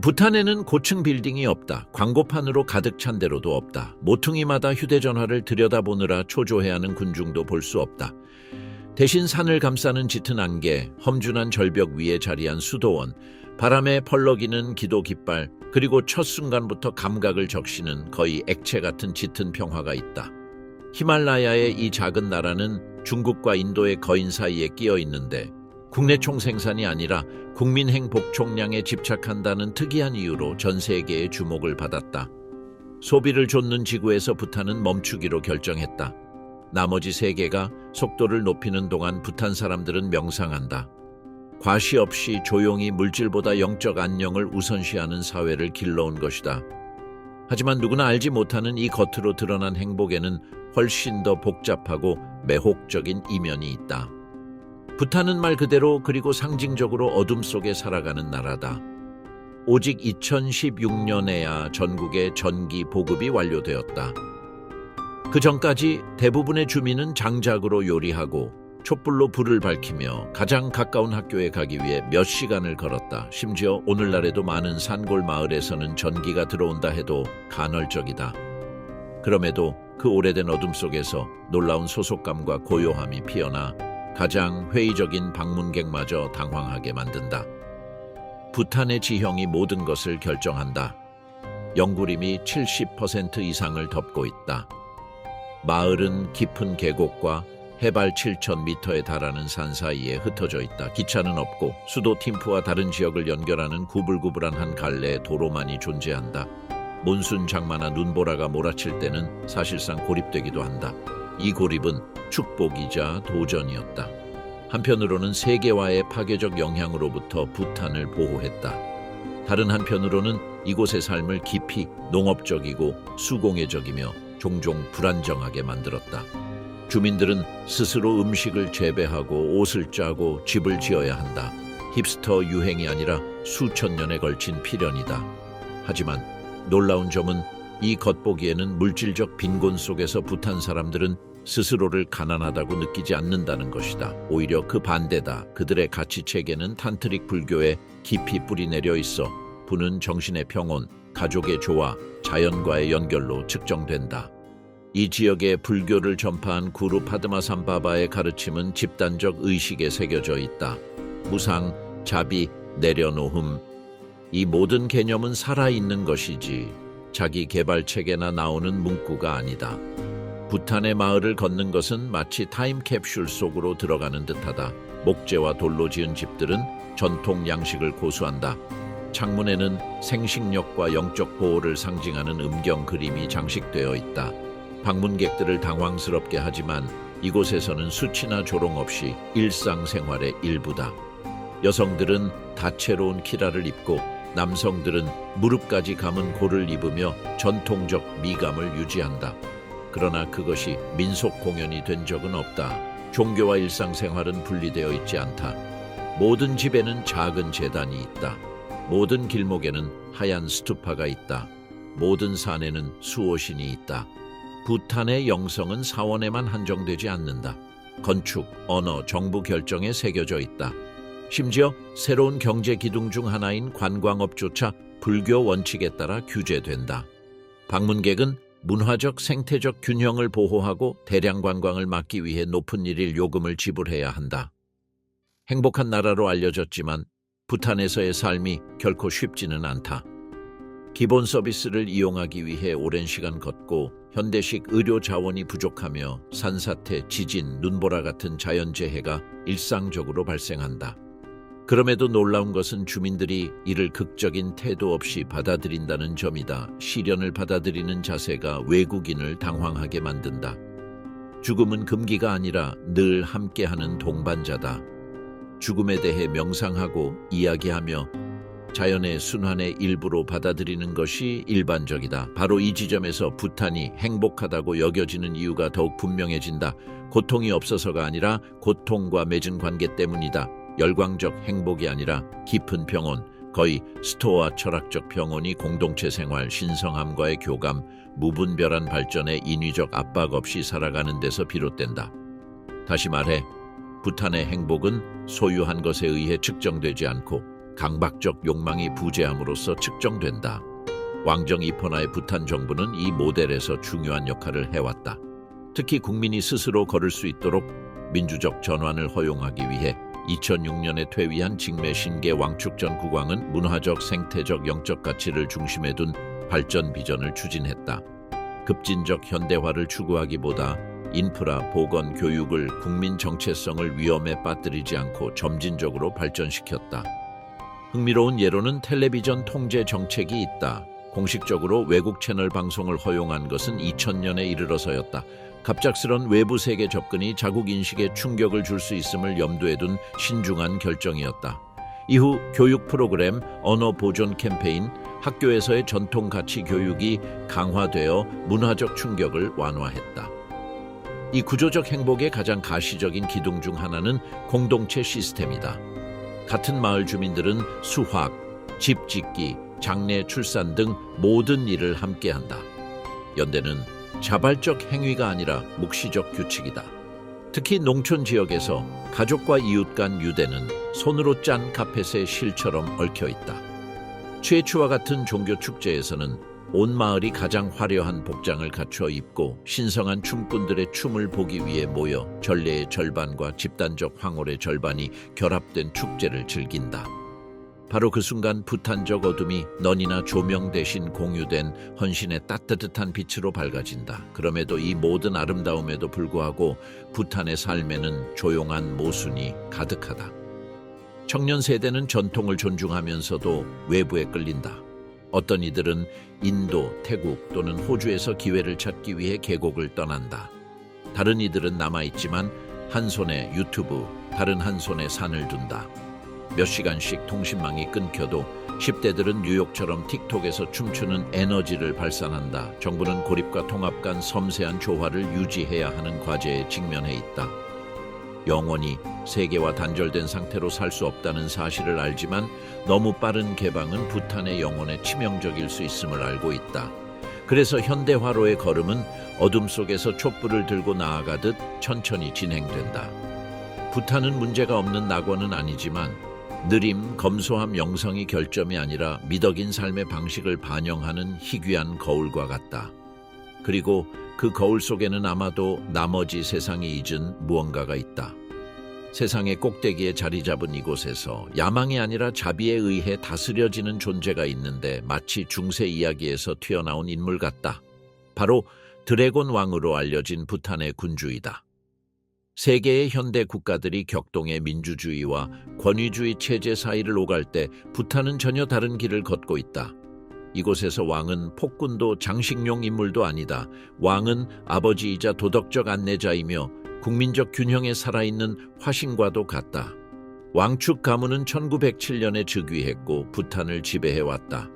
부탄에는 고층 빌딩이 없다. 광고판으로 가득 찬 데로도 없다. 모퉁이마다 휴대전화를 들여다보느라 초조해하는 군중도 볼 수 없다. 대신 산을 감싸는 짙은 안개, 험준한 절벽 위에 자리한 수도원, 바람에 펄럭이는 기도 깃발, 그리고 첫 순간부터 감각을 적시는 거의 액체 같은 짙은 평화가 있다. 히말라야의 이 작은 나라는 중국과 인도의 거인 사이에 끼어 있는데 국내 총생산이 아니라 국민행복 총량에 집착한다는 특이한 이유로 전 세계의 주목을 받았다. 소비를 좇는 지구에서 부탄은 멈추기로 결정했다. 나머지 세계가 속도를 높이는 동안 부탄 사람들은 명상한다. 과시 없이 조용히 물질보다 영적 안녕을 우선시하는 사회를 길러온 것이다. 하지만 누구나 알지 못하는 이 겉으로 드러난 행복에는 훨씬 더 복잡하고 매혹적인 이면이 있다. 부탄은 말 그대로 그리고 상징적으로 어둠 속에 살아가는 나라다. 오직 2016년에야 전국의 전기 보급이 완료되었다. 그 전까지 대부분의 주민은 장작으로 요리하고 촛불로 불을 밝히며 가장 가까운 학교에 가기 위해 몇 시간을 걸었다. 심지어 오늘날에도 많은 산골 마을에서는 전기가 들어온다 해도 간헐적이다. 그럼에도 그 오래된 어둠 속에서 놀라운 소속감과 고요함이 피어나 가장 회의적인 방문객마저 당황하게 만든다. 부탄의 지형이 모든 것을 결정한다. 영구림이 70% 이상을 덮고 있다. 마을은 깊은 계곡과 해발 7,000m에 달하는 산 사이에 흩어져 있다. 기차는 없고 수도 팀프와 다른 지역을 연결하는 구불구불한 한 갈래의 도로만이 존재한다. 몬순 장마나 눈보라가 몰아칠 때는 사실상 고립되기도 한다. 이 고립은 축복이자 도전이었다. 한편으로는 세계화의 파괴적 영향으로부터 부탄을 보호했다. 다른 한편으로는 이곳의 삶을 깊이 농업적이고 수공예적이며 종종 불안정하게 만들었다. 주민들은 스스로 음식을 재배하고 옷을 짜고 집을 지어야 한다. 힙스터 유행이 아니라 수천 년에 걸친 필연이다. 하지만 놀라운 점은 이 겉보기에는 물질적 빈곤 속에서 부탄 사람들은 스스로를 가난하다고 느끼지 않는다는 것이다. 오히려 그 반대다. 그들의 가치체계는 탄트릭 불교에 깊이 뿌리내려 있어 부는 정신의 평온, 가족의 조화, 자연과의 연결로 측정된다. 이 지역에 불교를 전파한 구루 파드마삼바바의 가르침은 집단적 의식에 새겨져 있다. 무상, 자비, 내려놓음. 이 모든 개념은 살아있는 것이지 자기 개발 책에나 나오는 문구가 아니다. 부탄의 마을을 걷는 것은 마치 타임캡슐 속으로 들어가는 듯하다. 목재와 돌로 지은 집들은 전통 양식을 고수한다. 창문에는 생식력과 영적 보호를 상징하는 음경 그림이 장식되어 있다. 방문객들을 당황스럽게 하지만 이곳에서는 수치나 조롱 없이 일상생활의 일부다. 여성들은 다채로운 키라를 입고 남성들은 무릎까지 감은 고를 입으며 전통적 미감을 유지한다. 그러나 그것이 민속 공연이 된 적은 없다. 종교와 일상생활은 분리되어 있지 않다. 모든 집에는 작은 제단이 있다. 모든 길목에는 하얀 스투파가 있다. 모든 산에는 수호신이 있다. 부탄의 영성은 사원에만 한정되지 않는다. 건축, 언어, 정부 결정에 새겨져 있다. 심지어 새로운 경제 기둥 중 하나인 관광업조차 불교 원칙에 따라 규제된다. 방문객은 문화적 생태적 균형을 보호하고 대량 관광을 막기 위해 높은 일일 요금을 지불해야 한다. 행복한 나라로 알려졌지만 부탄에서의 삶이 결코 쉽지는 않다. 기본 서비스를 이용하기 위해 오랜 시간 걷고 현대식 의료 자원이 부족하며 산사태, 지진, 눈보라 같은 자연재해가 일상적으로 발생한다. 그럼에도 놀라운 것은 주민들이 이를 극적인 태도 없이 받아들인다는 점이다. 시련을 받아들이는 자세가 외국인을 당황하게 만든다. 죽음은 금기가 아니라 늘 함께하는 동반자다. 죽음에 대해 명상하고 이야기하며 자연의 순환의 일부로 받아들이는 것이 일반적이다. 바로 이 지점에서 부탄이 행복하다고 여겨지는 이유가 더욱 분명해진다. 고통이 없어서가 아니라 고통과 맺은 관계 때문이다. 열광적 행복이 아니라 깊은 평온, 거의 스토아 철학적 평온이 공동체 생활, 신성함과의 교감, 무분별한 발전에 인위적 압박 없이 살아가는 데서 비롯된다. 다시 말해, 부탄의 행복은 소유한 것에 의해 측정되지 않고 강박적 욕망이 부재함으로써 측정된다. 왕정 이퍼나의 부탄 정부는 이 모델에서 중요한 역할을 해왔다. 특히 국민이 스스로 걸을 수 있도록 민주적 전환을 허용하기 위해 2006년에 퇴위한 직매 신계 왕축 전 국왕은 문화적, 생태적, 영적 가치를 중심에 둔 발전 비전을 추진했다. 급진적 현대화를 추구하기보다 인프라, 보건, 교육을 국민 정체성을 위험에 빠뜨리지 않고 점진적으로 발전시켰다. 흥미로운 예로는 텔레비전 통제 정책이 있다. 공식적으로 외국 채널 방송을 허용한 것은 2000년에 이르러서였다. 갑작스런 외부 세계 접근이 자국 인식에 충격을 줄 수 있음을 염두에 둔 신중한 결정이었다. 이후 교육 프로그램, 언어 보존 캠페인, 학교에서의 전통 가치 교육이 강화되어 문화적 충격을 완화했다. 이 구조적 행복의 가장 가시적인 기둥 중 하나는 공동체 시스템이다. 같은 마을 주민들은 수확, 집 짓기, 장례, 출산 등 모든 일을 함께한다. 연대는 자발적 행위가 아니라 묵시적 규칙이다. 특히 농촌 지역에서 가족과 이웃 간 유대는 손으로 짠 카펫의 실처럼 얽혀있다. 최추와 같은 종교 축제에서는 온 마을이 가장 화려한 복장을 갖춰 입고 신성한 춤꾼들의 춤을 보기 위해 모여 전례의 절반과 집단적 황홀의 절반이 결합된 축제를 즐긴다. 바로 그 순간 부탄적 어둠이 넌이나 조명 대신 공유된 헌신의 따뜻한 빛으로 밝아진다. 그럼에도 이 모든 아름다움에도 불구하고 부탄의 삶에는 조용한 모순이 가득하다. 청년 세대는 전통을 존중하면서도 외부에 끌린다. 어떤 이들은 인도, 태국 또는 호주에서 기회를 찾기 위해 계곡을 떠난다. 다른 이들은 남아있지만 한 손에 유튜브, 다른 한 손에 산을 둔다. 몇 시간씩 통신망이 끊겨도 10대들은 뉴욕처럼 틱톡에서 춤추는 에너지를 발산한다. 정부는 고립과 통합 간 섬세한 조화를 유지해야 하는 과제에 직면해 있다. 영원히 세계와 단절된 상태로 살 수 없다는 사실을 알지만 너무 빠른 개방은 부탄의 영혼에 치명적일 수 있음을 알고 있다. 그래서 현대화로의 걸음은 어둠 속에서 촛불을 들고 나아가듯 천천히 진행된다. 부탄은 문제가 없는 낙원은 아니지만 느림, 검소함, 영성이 결점이 아니라 미덕인 삶의 방식을 반영하는 희귀한 거울과 같다. 그리고 그 거울 속에는 아마도 나머지 세상이 잊은 무언가가 있다. 세상의 꼭대기에 자리 잡은 이곳에서 야망이 아니라 자비에 의해 다스려지는 존재가 있는데 마치 중세 이야기에서 튀어나온 인물 같다. 바로 드래곤 왕으로 알려진 부탄의 군주이다. 세계의 현대 국가들이 격동의 민주주의와 권위주의 체제 사이를 오갈 때 부탄은 전혀 다른 길을 걷고 있다. 이곳에서 왕은 폭군도 장식용 인물도 아니다. 왕은 아버지이자 도덕적 안내자이며 국민적 균형에 살아있는 화신과도 같다. 왕축 가문은 1907년에 즉위했고 부탄을 지배해왔다.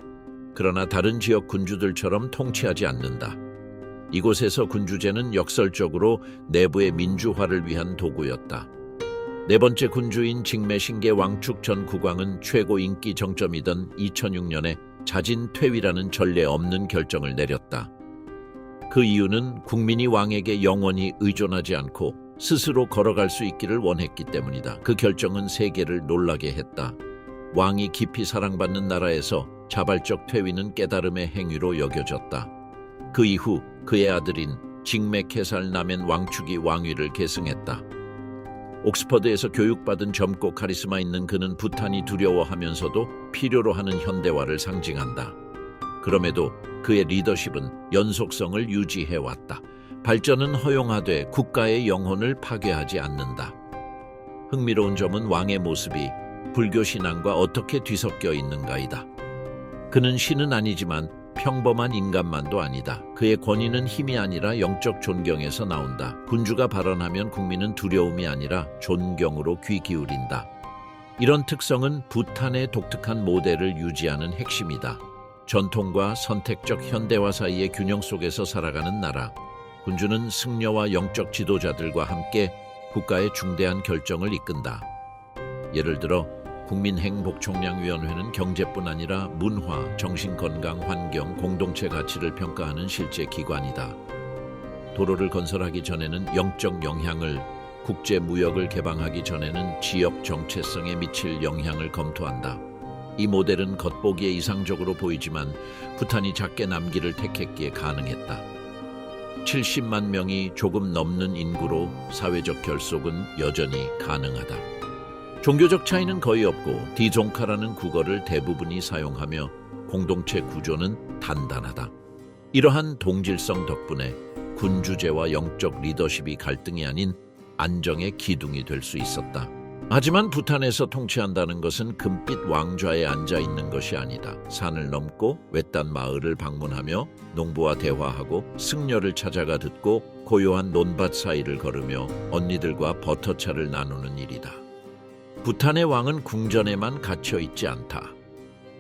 그러나 다른 지역 군주들처럼 통치하지 않는다. 이곳에서 군주제는 역설적으로 내부의 민주화를 위한 도구였다. 네 번째 군주인 직매 신계 왕축 전 국왕은 최고 인기 정점이던 2006년에 자진 퇴위라는 전례 없는 결정을 내렸다. 그 이유는 국민이 왕에게 영원히 의존하지 않고 스스로 걸어갈 수 있기를 원했기 때문이다. 그 결정은 세계를 놀라게 했다. 왕이 깊이 사랑받는 나라에서 자발적 퇴위는 깨달음의 행위로 여겨졌다. 그 이후 그의 아들인 직매 케살 남엔 왕축이 왕위를 계승했다. 옥스퍼드에서 교육받은 젊고 카리스마 있는 그는 부탄이 두려워하면서도 필요로 하는 현대화를 상징한다. 그럼에도 그의 리더십은 연속성을 유지해왔다. 발전은 허용하되 국가의 영혼을 파괴하지 않는다. 흥미로운 점은 왕의 모습이 불교 신앙과 어떻게 뒤섞여 있는가이다. 그는 신은 아니지만 평범한 인간만도 아니다. 그의 권위는 힘이 아니라 영적 존경에서 나온다. 군주가 발언하면 국민은 두려움이 아니라 존경으로 귀 기울인다. 이런 특성은 부탄의 독특한 모델을 유지하는 핵심이다. 전통과 선택적 현대화 사이의 균형 속에서 살아가는 나라. 군주는 승려와 영적 지도자들과 함께 국가의 중대한 결정을 이끈다. 예를 들어 국민행복총량위원회는 경제뿐 아니라 문화, 정신건강, 환경, 공동체 가치를 평가하는 실제 기관이다. 도로를 건설하기 전에는 영적 영향을, 국제무역을 개방하기 전에는 지역 정체성에 미칠 영향을 검토한다. 이 모델은 겉보기에 이상적으로 보이지만 부탄이 작게 남기를 택했기에 가능했다. 70만 명이 조금 넘는 인구로 사회적 결속은 여전히 가능하다. 종교적 차이는 거의 없고 디종카라는 국어를 대부분이 사용하며 공동체 구조는 단단하다. 이러한 동질성 덕분에 군주제와 영적 리더십이 갈등이 아닌 안정의 기둥이 될 수 있었다. 하지만 부탄에서 통치한다는 것은 금빛 왕좌에 앉아 있는 것이 아니다. 산을 넘고 외딴 마을을 방문하며 농부와 대화하고 승려를 찾아가 듣고 고요한 논밭 사이를 걸으며 언니들과 버터차를 나누는 일이다. 부탄의 왕은 궁전에만 갇혀 있지 않다.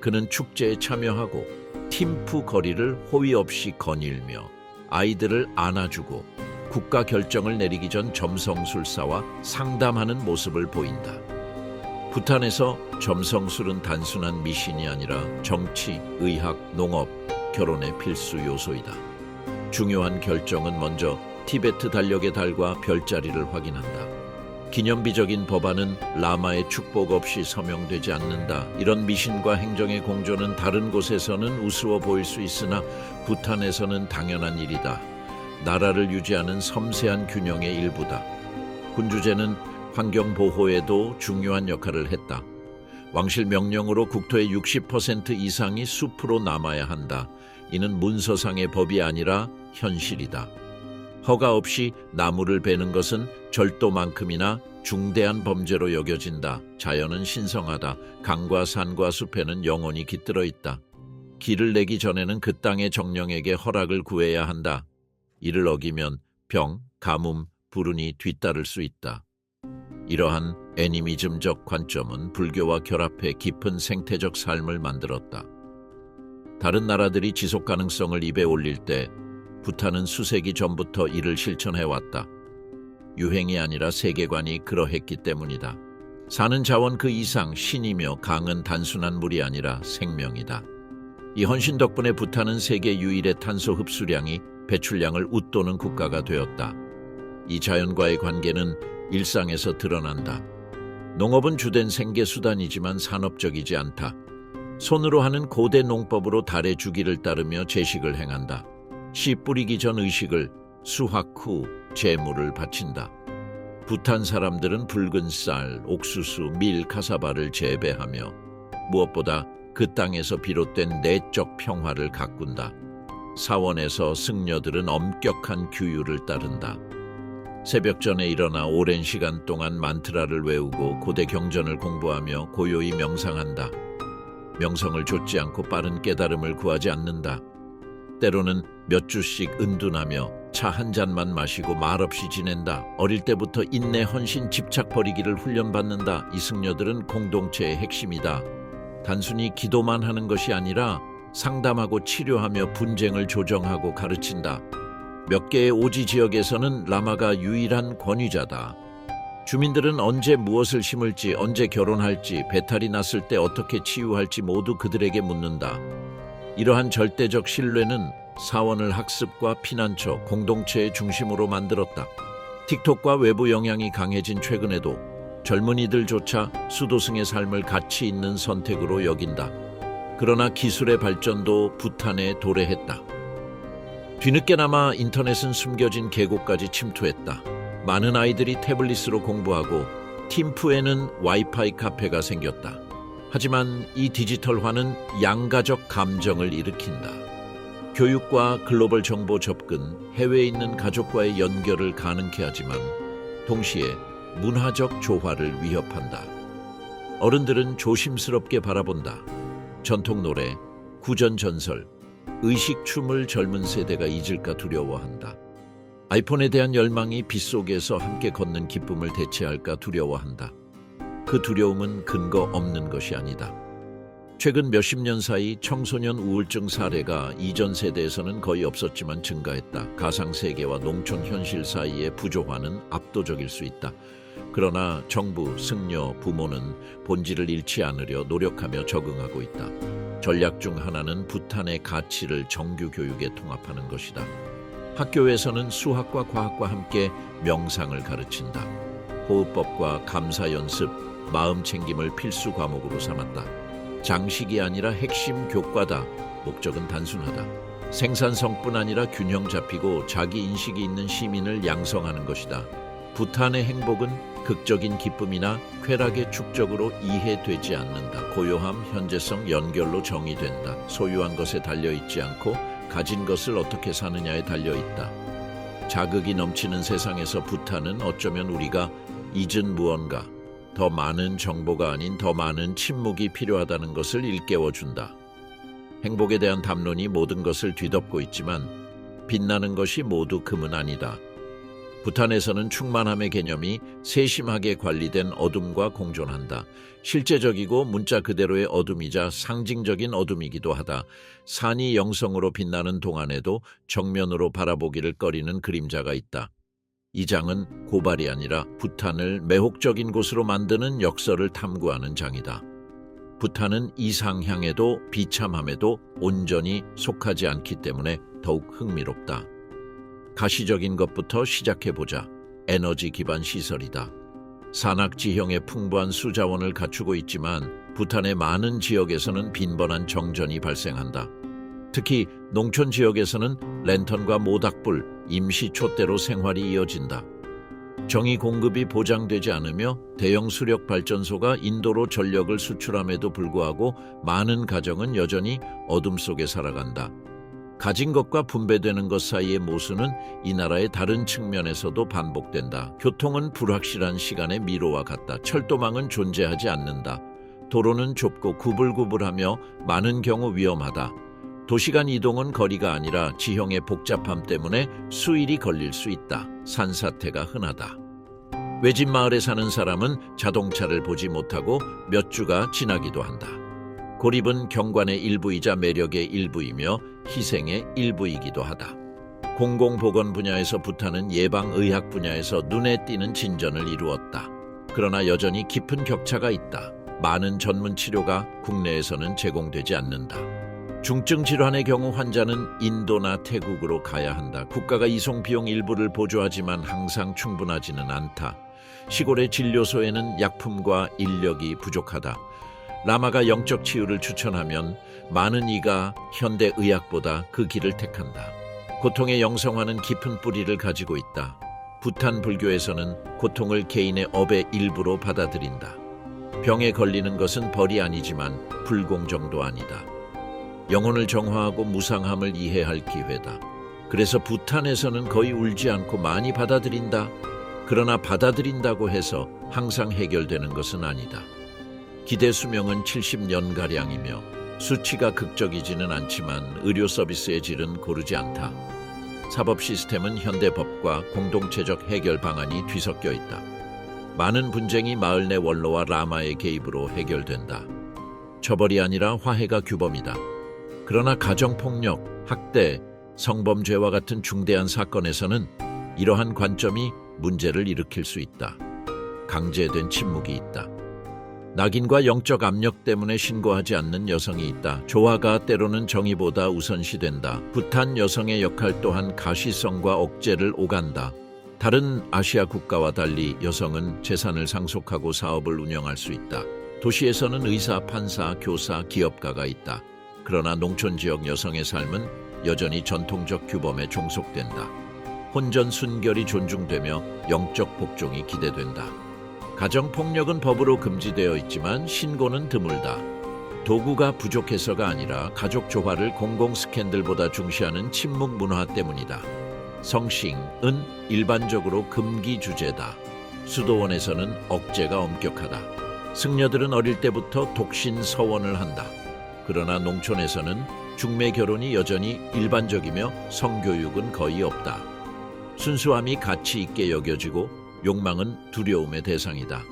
그는 축제에 참여하고 팀프 거리를 호의 없이 거닐며 아이들을 안아주고 국가 결정을 내리기 전 점성술사와 상담하는 모습을 보인다. 부탄에서 점성술은 단순한 미신이 아니라 정치, 의학, 농업, 결혼의 필수 요소이다. 중요한 결정은 먼저 티베트 달력의 달과 별자리를 확인한다. 기념비적인 법안은 라마의 축복 없이 서명되지 않는다. 이런 미신과 행정의 공조는 다른 곳에서는 우스워 보일 수 있으나 부탄에서는 당연한 일이다. 나라를 유지하는 섬세한 균형의 일부다. 군주제는 환경 보호에도 중요한 역할을 했다. 왕실 명령으로 국토의 60% 이상이 숲으로 남아야 한다. 이는 문서상의 법이 아니라 현실이다. 허가 없이 나무를 베는 것은 절도만큼이나 중대한 범죄로 여겨진다. 자연은 신성하다. 강과 산과 숲에는 영원히 깃들어 있다. 길을 내기 전에는 그 땅의 정령에게 허락을 구해야 한다. 이를 어기면 병, 가뭄, 불운이 뒤따를 수 있다. 이러한 애니미즘적 관점은 불교와 결합해 깊은 생태적 삶을 만들었다. 다른 나라들이 지속 가능성을 입에 올릴 때 부탄은 수세기 전부터 이를 실천해왔다. 유행이 아니라 세계관이 그러했기 때문이다. 사는 자원 그 이상 신이며 강은 단순한 물이 아니라 생명이다. 이 헌신 덕분에 부탄은 세계 유일의 탄소 흡수량이 배출량을 웃도는 국가가 되었다. 이 자연과의 관계는 일상에서 드러난다. 농업은 주된 생계수단이지만 산업적이지 않다. 손으로 하는 고대 농법으로 달의 주기를 따르며 제식을 행한다. 씨 뿌리기 전 의식을, 수확 후 제물을 바친다. 부탄 사람들은 붉은 쌀, 옥수수, 밀, 카사바를 재배하며 무엇보다 그 땅에서 비롯된 내적 평화를 가꾼다. 사원에서 승려들은 엄격한 규율을 따른다. 새벽전에 일어나 오랜 시간 동안 만트라를 외우고 고대 경전을 공부하며 고요히 명상한다. 명성을 좇지 않고 빠른 깨달음을 구하지 않는다. 때로는 몇 주씩 은둔하며 차 한 잔만 마시고 말없이 지낸다. 어릴 때부터 인내, 헌신, 집착 버리기를 훈련받는다. 이 승려들은 공동체의 핵심이다. 단순히 기도만 하는 것이 아니라 상담하고 치료하며 분쟁을 조정하고 가르친다. 몇 개의 오지 지역에서는 라마가 유일한 권위자다. 주민들은 언제 무엇을 심을지, 언제 결혼할지, 배탈이 났을 때 어떻게 치유할지 모두 그들에게 묻는다. 이러한 절대적 신뢰는 사원을 학습과 피난처, 공동체의 중심으로 만들었다. 틱톡과 외부 영향이 강해진 최근에도 젊은이들조차 수도승의 삶을 가치 있는 선택으로 여긴다. 그러나 기술의 발전도 부탄에 도래했다. 뒤늦게나마 인터넷은 숨겨진 계곡까지 침투했다. 많은 아이들이 태블릿으로 공부하고 팀프에는 와이파이 카페가 생겼다. 하지만 이 디지털화는 양가적 감정을 일으킨다. 교육과 글로벌 정보 접근, 해외에 있는 가족과의 연결을 가능케 하지만 동시에 문화적 조화를 위협한다. 어른들은 조심스럽게 바라본다. 전통 노래, 구전 전설, 의식춤을 젊은 세대가 잊을까 두려워한다. 아이폰에 대한 열망이 빗속에서 함께 걷는 기쁨을 대체할까 두려워한다. 그 두려움은 근거 없는 것이 아니다. 최근 몇십 년 사이 청소년 우울증 사례가 이전 세대에서는 거의 없었지만 증가했다. 가상세계와 농촌 현실 사이의 부조화는 압도적일 수 있다. 그러나 정부, 승려, 부모는 본질을 잃지 않으려 노력하며 적응하고 있다. 전략 중 하나는 부탄의 가치를 정규 교육에 통합하는 것이다. 학교에서는 수학과 과학과 함께 명상을 가르친다. 호흡법과 감사 연습, 마음 챙김을 필수 과목으로 삼았다. 장식이 아니라 핵심 교과다. 목적은 단순하다. 생산성뿐 아니라 균형 잡히고 자기 인식이 있는 시민을 양성하는 것이다. 부탄의 행복은 극적인 기쁨이나 쾌락의 축적으로 이해되지 않는다. 고요함, 현재성, 연결로 정의된다. 소유한 것에 달려있지 않고 가진 것을 어떻게 사느냐에 달려있다. 자극이 넘치는 세상에서 부탄은 어쩌면 우리가 잊은 무언가, 더 많은 정보가 아닌 더 많은 침묵이 필요하다는 것을 일깨워준다. 행복에 대한 담론이 모든 것을 뒤덮고 있지만 빛나는 것이 모두 금은 아니다. 부탄에서는 충만함의 개념이 세심하게 관리된 어둠과 공존한다. 실제적이고 문자 그대로의 어둠이자 상징적인 어둠이기도 하다. 산이 영성으로 빛나는 동안에도 정면으로 바라보기를 꺼리는 그림자가 있다. 이 장은 고발이 아니라 부탄을 매혹적인 곳으로 만드는 역설을 탐구하는 장이다. 부탄은 이상향에도 비참함에도 온전히 속하지 않기 때문에 더욱 흥미롭다. 가시적인 것부터 시작해보자. 에너지 기반 시설이다. 산악지형의 풍부한 수자원을 갖추고 있지만 부탄의 많은 지역에서는 빈번한 정전이 발생한다. 특히 농촌 지역에서는 랜턴과 모닥불, 임시 촛대로 생활이 이어진다. 정의 공급이 보장되지 않으며 대형 수력 발전소가 인도로 전력을 수출함에도 불구하고 많은 가정은 여전히 어둠 속에 살아간다. 가진 것과 분배되는 것 사이의 모순은 이 나라의 다른 측면에서도 반복된다. 교통은 불확실한 시간의 미로와 같다. 철도망은 존재하지 않는다. 도로는 좁고 구불구불하며 많은 경우 위험하다. 도시간 이동은 거리가 아니라 지형의 복잡함 때문에 수일이 걸릴 수 있다. 산사태가 흔하다. 외진 마을에 사는 사람은 자동차를 보지 못하고 몇 주가 지나기도 한다. 고립은 경관의 일부이자 매력의 일부이며 희생의 일부이기도 하다. 공공보건 분야에서 부탄은 예방의학 분야에서 눈에 띄는 진전을 이루었다. 그러나 여전히 깊은 격차가 있다. 많은 전문 치료가 국내에서는 제공되지 않는다. 중증 질환의 경우 환자는 인도나 태국으로 가야 한다. 국가가 이송 비용 일부를 보조하지만 항상 충분하지는 않다. 시골의 진료소에는 약품과 인력이 부족하다. 라마가 영적 치유를 추천하면 많은 이가 현대의학보다 그 길을 택한다. 고통의 영성화는 깊은 뿌리를 가지고 있다. 부탄 불교에서는 고통을 개인의 업의 일부로 받아들인다. 병에 걸리는 것은 벌이 아니지만 불공정도 아니다. 영혼을 정화하고 무상함을 이해할 기회다. 그래서 부탄에서는 거의 울지 않고 많이 받아들인다. 그러나 받아들인다고 해서 항상 해결되는 것은 아니다. 기대 수명은 70년가량이며 수치가 극적이지는 않지만 의료 서비스의 질은 고르지 않다. 사법 시스템은 현대법과 공동체적 해결 방안이 뒤섞여 있다. 많은 분쟁이 마을 내 원로와 라마의 개입으로 해결된다. 처벌이 아니라 화해가 규범이다. 그러나 가정폭력, 학대, 성범죄와 같은 중대한 사건에서는 이러한 관점이 문제를 일으킬 수 있다. 강제된 침묵이 있다. 낙인과 영적 압력 때문에 신고하지 않는 여성이 있다. 조화가 때로는 정의보다 우선시된다. 부탄 여성의 역할 또한 가시성과 억제를 오간다. 다른 아시아 국가와 달리 여성은 재산을 상속하고 사업을 운영할 수 있다. 도시에서는 의사, 판사, 교사, 기업가가 있다. 그러나 농촌 지역 여성의 삶은 여전히 전통적 규범에 종속된다. 혼전 순결이 존중되며 영적 복종이 기대된다. 가정폭력은 법으로 금지되어 있지만 신고는 드물다. 도구가 부족해서가 아니라 가족 조화를 공공 스캔들보다 중시하는 침묵 문화 때문이다. 성싱은 일반적으로 금기 주제다. 수도원에서는 억제가 엄격하다. 승려들은 어릴 때부터 독신 서원을 한다. 그러나 농촌에서는 중매 결혼이 여전히 일반적이며 성교육은 거의 없다. 순수함이 가치 있게 여겨지고 욕망은 두려움의 대상이다.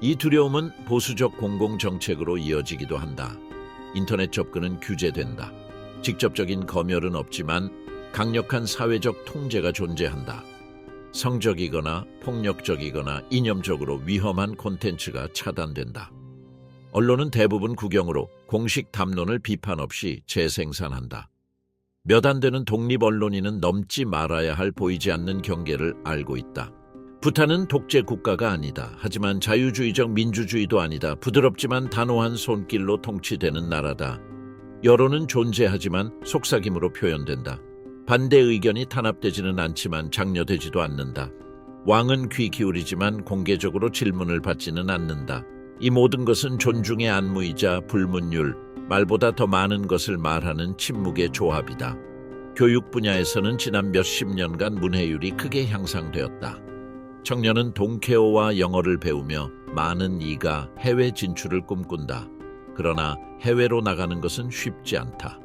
이 두려움은 보수적 공공정책으로 이어지기도 한다. 인터넷 접근은 규제된다. 직접적인 검열은 없지만 강력한 사회적 통제가 존재한다. 성적이거나 폭력적이거나 이념적으로 위험한 콘텐츠가 차단된다. 언론은 대부분 국영으로 공식 담론을 비판 없이 재생산한다. 몇 안 되는 독립 언론인은 넘지 말아야 할 보이지 않는 경계를 알고 있다. 부탄은 독재 국가가 아니다. 하지만 자유주의적 민주주의도 아니다. 부드럽지만 단호한 손길로 통치되는 나라다. 여론은 존재하지만 속삭임으로 표현된다. 반대 의견이 탄압되지는 않지만 장려되지도 않는다. 왕은 귀 기울이지만 공개적으로 질문을 받지는 않는다. 이 모든 것은 존중의 안무이자 불문율, 말보다 더 많은 것을 말하는 침묵의 조합이다. 교육 분야에서는 지난 몇십 년간 문해율이 크게 향상되었다. 청년은 동케어와 영어를 배우며 많은 이가 해외 진출을 꿈꾼다. 그러나 해외로 나가는 것은 쉽지 않다.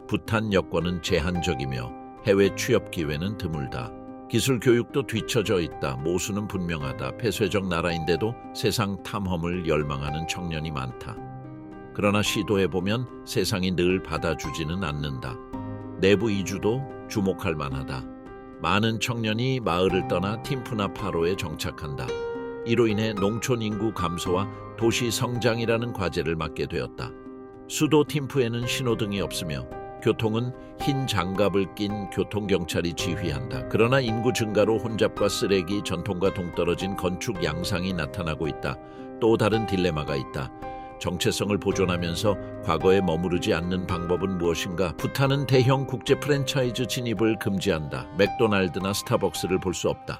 부탄 여권은 제한적이며 해외 취업 기회는 드물다. 기술 교육도 뒤처져 있다. 모수는 분명하다. 폐쇄적 나라인데도 세상 탐험을 열망하는 청년이 많다. 그러나 시도해보면 세상이 늘 받아주지는 않는다. 내부 이주도 주목할 만하다. 많은 청년이 마을을 떠나 팀푸나 파로에 정착한다. 이로 인해 농촌 인구 감소와 도시 성장이라는 과제를 맡게 되었다. 수도 팀푸에는 신호등이 없으며 교통은 흰 장갑을 낀 교통경찰이 지휘한다. 그러나 인구 증가로 혼잡과 쓰레기, 전통과 동떨어진 건축 양상이 나타나고 있다. 또 다른 딜레마가 있다. 정체성을 보존하면서 과거에 머무르지 않는 방법은 무엇인가? 부탄은 대형 국제 프랜차이즈 진입을 금지한다. 맥도날드나 스타벅스를 볼 수 없다.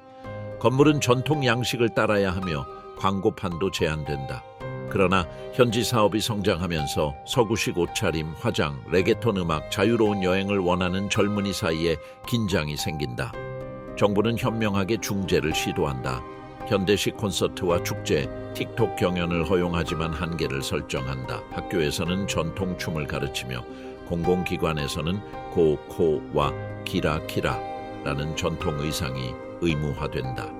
건물은 전통 양식을 따라야 하며 광고판도 제한된다. 그러나 현지 사업이 성장하면서 서구식 옷차림, 화장, 레게톤 음악, 자유로운 여행을 원하는 젊은이 사이에 긴장이 생긴다. 정부는 현명하게 중재를 시도한다. 현대식 콘서트와 축제, 틱톡 경연을 허용하지만 한계를 설정한다. 학교에서는 전통 춤을 가르치며 공공기관에서는 고코와 키라키라라는 전통 의상이 의무화된다.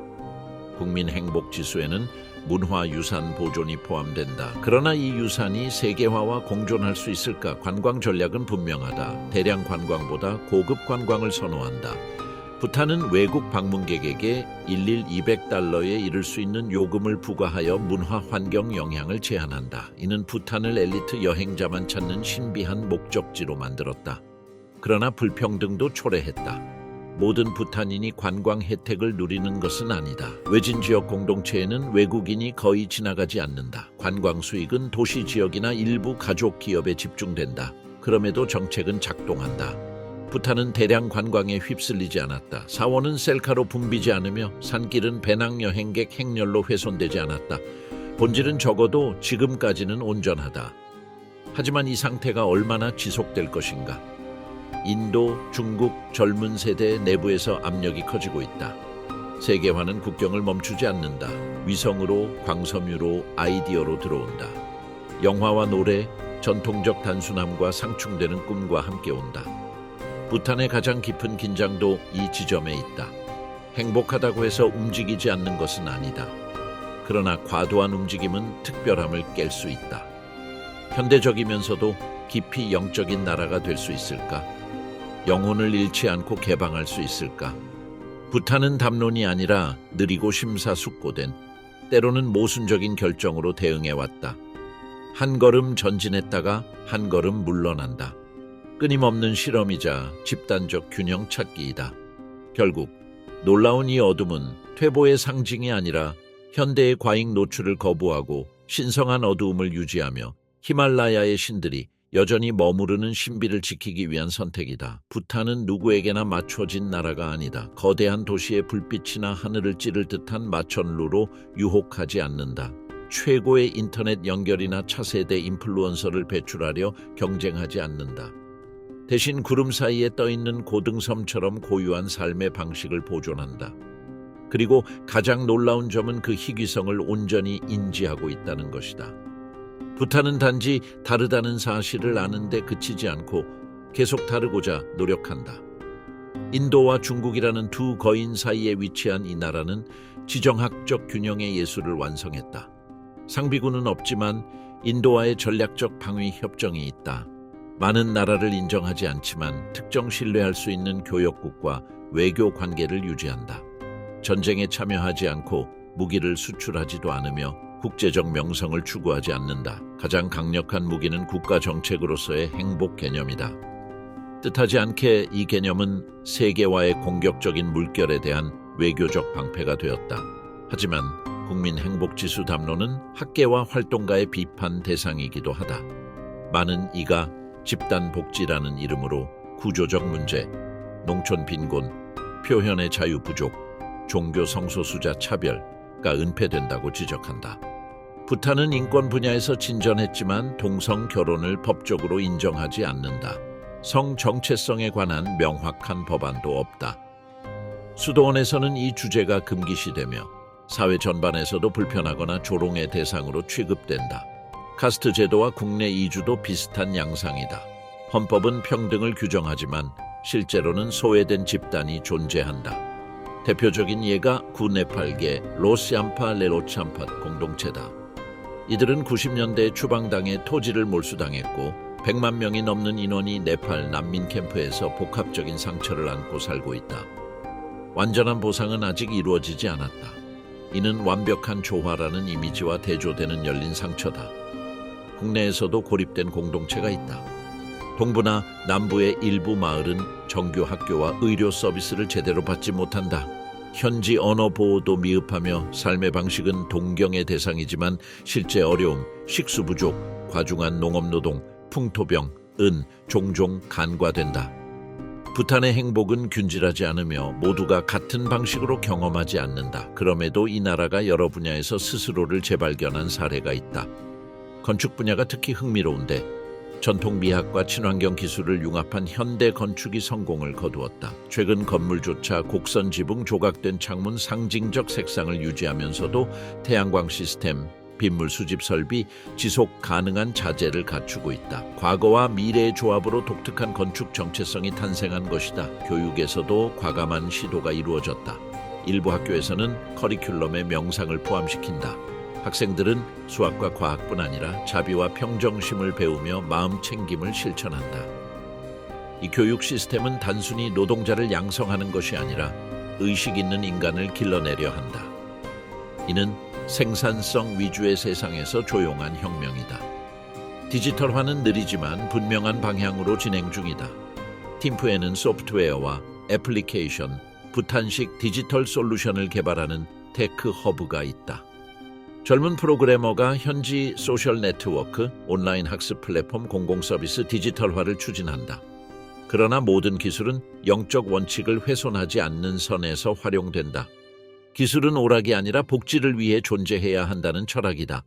국민행복지수에는 문화유산 보존이 포함된다. 그러나 이 유산이 세계화와 공존할 수 있을까? 관광 전략은 분명하다. 대량 관광보다 고급 관광을 선호한다. 부탄은 외국 방문객에게 일일 $200에 이를 수 있는 요금을 부과하여 문화 환경 영향을 제한한다. 이는 부탄을 엘리트 여행자만 찾는 신비한 목적지로 만들었다. 그러나 불평등도 초래했다. 모든 부탄인이 관광 혜택을 누리는 것은 아니다. 외진 지역 공동체에는 외국인이 거의 지나가지 않는다. 관광 수익은 도시 지역이나 일부 가족 기업에 집중된다. 그럼에도 정책은 작동한다. 부탄은 대량 관광에 휩쓸리지 않았다. 사원은 셀카로 붐비지 않으며 산길은 배낭여행객 행렬로 훼손되지 않았다. 본질은 적어도 지금까지는 온전하다. 하지만 이 상태가 얼마나 지속될 것인가? 인도, 중국 젊은 세대 내부에서 압력이 커지고 있다. 세계화는 국경을 멈추지 않는다. 위성으로, 광섬유로, 아이디어로 들어온다. 영화와 노래, 전통적 단순함과 상충되는 꿈과 함께 온다. 부탄의 가장 깊은 긴장도 이 지점에 있다. 행복하다고 해서 움직이지 않는 것은 아니다. 그러나 과도한 움직임은 특별함을 깰 수 있다. 현대적이면서도 깊이 영적인 나라가 될 수 있을까? 영혼을 잃지 않고 개방할 수 있을까? 부탄은 담론이 아니라 느리고 심사숙고된, 때로는 모순적인 결정으로 대응해왔다. 한 걸음 전진했다가 한 걸음 물러난다. 끊임없는 실험이자 집단적 균형 찾기이다. 결국 놀라운 이 어둠은 퇴보의 상징이 아니라 현대의 과잉 노출을 거부하고 신성한 어두움을 유지하며 히말라야의 신들이 여전히 머무르는 신비를 지키기 위한 선택이다. 부탄은 누구에게나 맞춰진 나라가 아니다. 거대한 도시의 불빛이나 하늘을 찌를 듯한 마천루로 유혹하지 않는다. 최고의 인터넷 연결이나 차세대 인플루언서를 배출하려 경쟁하지 않는다. 대신 구름 사이에 떠있는 고등섬처럼 고유한 삶의 방식을 보존한다. 그리고 가장 놀라운 점은 그 희귀성을 온전히 인지하고 있다는 것이다. 부탄은 단지 다르다는 사실을 아는데 그치지 않고 계속 다르고자 노력한다. 인도와 중국이라는 두 거인 사이에 위치한 이 나라는 지정학적 균형의 예술을 완성했다. 상비군은 없지만 인도와의 전략적 방위 협정이 있다. 많은 나라를 인정하지 않지만 특정 신뢰할 수 있는 교역국과 외교 관계를 유지한다. 전쟁에 참여하지 않고 무기를 수출하지도 않으며 국제적 명성을 추구하지 않는다. 가장 강력한 무기는 국가 정책으로서의 행복 개념이다. 뜻하지 않게 이 개념은 세계와의 공격적인 물결에 대한 외교적 방패가 되었다. 하지만 국민행복지수 담론은 학계와 활동가의 비판 대상이기도 하다. 많은 이가 집단복지라는 이름으로 구조적 문제, 농촌 빈곤, 표현의 자유 부족, 종교 성소수자 차별가 은폐된다고 지적한다. 부탄은 인권 분야에서 진전했지만 동성 결혼을 법적으로 인정하지 않는다. 성 정체성에 관한 명확한 법안도 없다. 수도원에서는 이 주제가 금기시되며 사회 전반에서도 불편하거나 조롱의 대상으로 취급된다. 카스트 제도와 국내 이주도 비슷한 양상이다. 헌법은 평등을 규정하지만 실제로는 소외된 집단이 존재한다. 대표적인 예가 구네팔계 로시암파 레로참팟 공동체다. 이들은 90년대 추방당해 토지를 몰수당했고 100만 명이 넘는 인원이 네팔 난민 캠프에서 복합적인 상처를 안고 살고 있다. 완전한 보상은 아직 이루어지지 않았다. 이는 완벽한 조화라는 이미지와 대조되는 열린 상처다. 국내에서도 고립된 공동체가 있다. 동부나 남부의 일부 마을은 정규 학교와 의료 서비스를 제대로 받지 못한다. 현지 언어 보호도 미흡하며 삶의 방식은 동경의 대상이지만 실제 어려움, 식수 부족, 과중한 농업노동, 풍토병, 종종 간과된다. 부탄의 행복은 균질하지 않으며 모두가 같은 방식으로 경험하지 않는다. 그럼에도 이 나라가 여러 분야에서 스스로를 재발견한 사례가 있다. 건축 분야가 특히 흥미로운데 전통 미학과 친환경 기술을 융합한 현대 건축이 성공을 거두었다. 최근 건물조차 곡선 지붕 조각된 창문 상징적 색상을 유지하면서도 태양광 시스템, 빗물 수집 설비, 지속 가능한 자재를 갖추고 있다. 과거와 미래의 조합으로 독특한 건축 정체성이 탄생한 것이다. 교육에서도 과감한 시도가 이루어졌다. 일부 학교에서는 커리큘럼에 명상을 포함시킨다. 학생들은 수학과 과학뿐 아니라 자비와 평정심을 배우며 마음 챙김을 실천한다. 이 교육 시스템은 단순히 노동자를 양성하는 것이 아니라 의식 있는 인간을 길러내려 한다. 이는 생산성 위주의 세상에서 조용한 혁명이다. 디지털화는 느리지만 분명한 방향으로 진행 중이다. 팀프에는 소프트웨어와 애플리케이션, 부탄식 디지털 솔루션을 개발하는 테크 허브가 있다. 젊은 프로그래머가 현지 소셜 네트워크, 온라인 학습 플랫폼 공공 서비스 디지털화를 추진한다. 그러나 모든 기술은 영적 원칙을 훼손하지 않는 선에서 활용된다. 기술은 오락이 아니라 복지를 위해 존재해야 한다는 철학이다.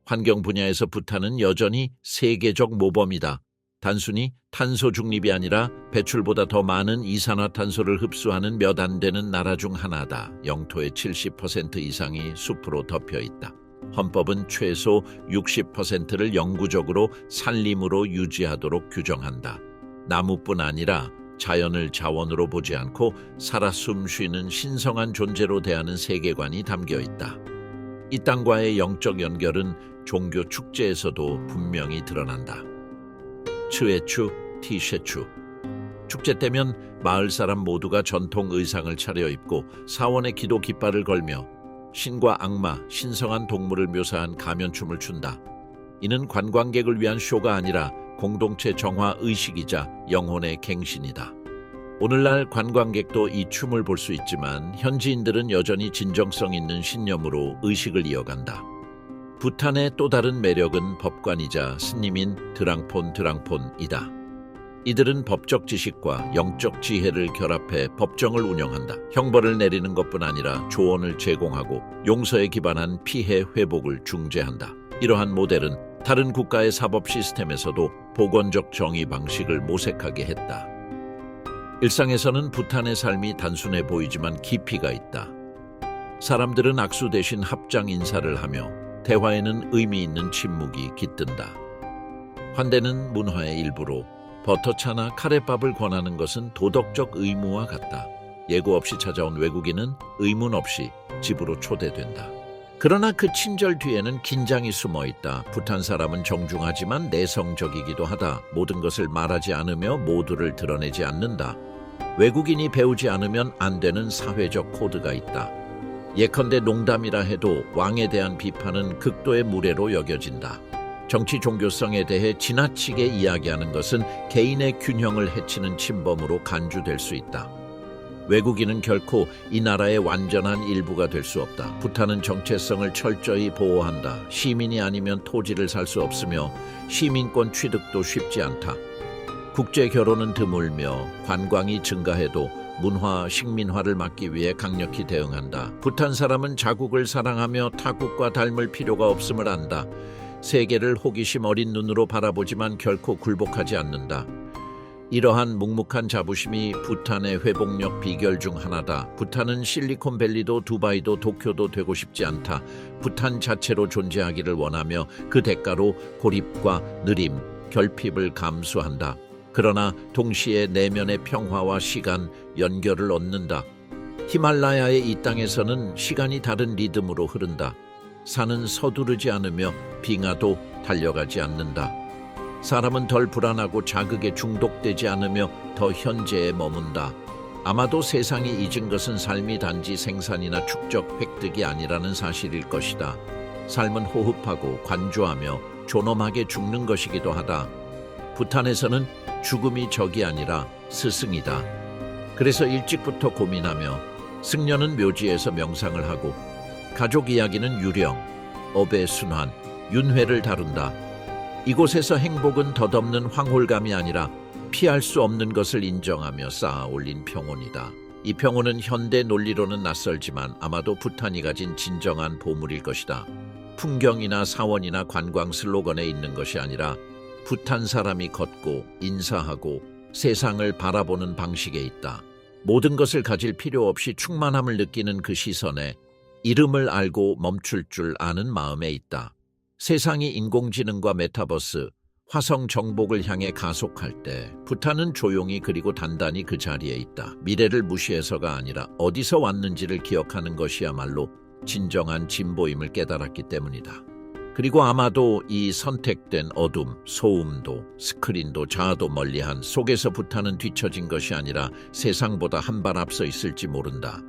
환경 분야에서 부탄은 여전히 세계적 모범이다. 단순히 탄소 중립이 아니라 배출보다 더 많은 이산화탄소를 흡수하는 몇 안 되는 나라 중 하나다. 영토의 70% 이상이 숲으로 덮여 있다. 헌법은 최소 60%를 영구적으로 산림으로 유지하도록 규정한다. 나무뿐 아니라 자연을 자원으로 보지 않고 살아 숨쉬는 신성한 존재로 대하는 세계관이 담겨 있다. 이 땅과의 영적 연결은 종교 축제에서도 분명히 드러난다. 츠에추, 티셰추. 축제 때면 마을 사람 모두가 전통 의상을 차려입고 사원의 기도 깃발을 걸며 신과 악마, 신성한 동물을 묘사한 가면춤을 춘다. 이는 관광객을 위한 쇼가 아니라 공동체 정화 의식이자 영혼의 갱신이다. 오늘날 관광객도 이 춤을 볼 수 있지만 현지인들은 여전히 진정성 있는 신념으로 의식을 이어간다. 부탄의 또 다른 매력은 법관이자 스님인 드랑폰이다. 이들은 법적 지식과 영적 지혜를 결합해 법정을 운영한다. 형벌을 내리는 것뿐 아니라 조언을 제공하고 용서에 기반한 피해 회복을 중재한다. 이러한 모델은 다른 국가의 사법 시스템에서도 복원적 정의 방식을 모색하게 했다. 일상에서는 부탄의 삶이 단순해 보이지만 깊이가 있다. 사람들은 악수 대신 합장 인사를 하며 대화에는 의미 있는 침묵이 깃든다. 환대는 문화의 일부로 버터차나 카레밥을 권하는 것은 도덕적 의무와 같다. 예고 없이 찾아온 외국인은 의문 없이 집으로 초대된다. 그러나 그 친절 뒤에는 긴장이 숨어 있다. 부탄 사람은 정중하지만 내성적이기도 하다. 모든 것을 말하지 않으며 모두를 드러내지 않는다. 외국인이 배우지 않으면 안 되는 사회적 코드가 있다. 예컨대 농담이라 해도 왕에 대한 비판은 극도의 무례로 여겨진다. 정치 종교성에 대해 지나치게 이야기하는 것은 개인의 균형을 해치는 침범으로 간주될 수 있다. 외국인은 결코 이 나라의 완전한 일부가 될 수 없다. 부탄은 정체성을 철저히 보호한다. 시민이 아니면 토지를 살 수 없으며 시민권 취득도 쉽지 않다. 국제 결혼은 드물며 관광이 증가해도 문화, 식민화를 막기 위해 강력히 대응한다. 부탄 사람은 자국을 사랑하며 타국과 닮을 필요가 없음을 안다. 세계를 호기심 어린 눈으로 바라보지만 결코 굴복하지 않는다. 이러한 묵묵한 자부심이 부탄의 회복력 비결 중 하나다. 부탄은 실리콘밸리도 두바이도 도쿄도 되고 싶지 않다. 부탄 자체로 존재하기를 원하며 그 대가로 고립과 느림, 결핍을 감수한다. 그러나 동시에 내면의 평화와 시간, 연결을 얻는다. 히말라야의 이 땅에서는 시간이 다른 리듬으로 흐른다. 산은 서두르지 않으며 빙하도 달려가지 않는다. 사람은 덜 불안하고 자극에 중독되지 않으며 더 현재에 머문다. 아마도 세상이 잊은 것은 삶이 단지 생산이나 축적, 획득이 아니라는 사실일 것이다. 삶은 호흡하고 관조하며 존엄하게 죽는 것이기도 하다. 부탄에서는 죽음이 적이 아니라 스승이다. 그래서 일찍부터 고민하며 승려는 묘지에서 명상을 하고 가족 이야기는 유령, 업의 순환, 윤회를 다룬다. 이곳에서 행복은 덧없는 황홀감이 아니라 피할 수 없는 것을 인정하며 쌓아 올린 평온이다. 이 평온은 현대 논리로는 낯설지만 아마도 부탄이 가진 진정한 보물일 것이다. 풍경이나 사원이나 관광 슬로건에 있는 것이 아니라 부탄 사람이 걷고 인사하고 세상을 바라보는 방식에 있다. 모든 것을 가질 필요 없이 충만함을 느끼는 그 시선에 이름을 알고 멈출 줄 아는 마음에 있다. 세상이 인공지능과 메타버스, 화성 정복을 향해 가속할 때 부탄은 조용히 그리고 단단히 그 자리에 있다. 미래를 무시해서가 아니라 어디서 왔는지를 기억하는 것이야말로 진정한 진보임을 깨달았기 때문이다. 그리고 아마도 이 선택된 어둠, 소음도, 스크린도, 자아도 멀리한 속에서 부탄은 뒤처진 것이 아니라 세상보다 한 발 앞서 있을지 모른다.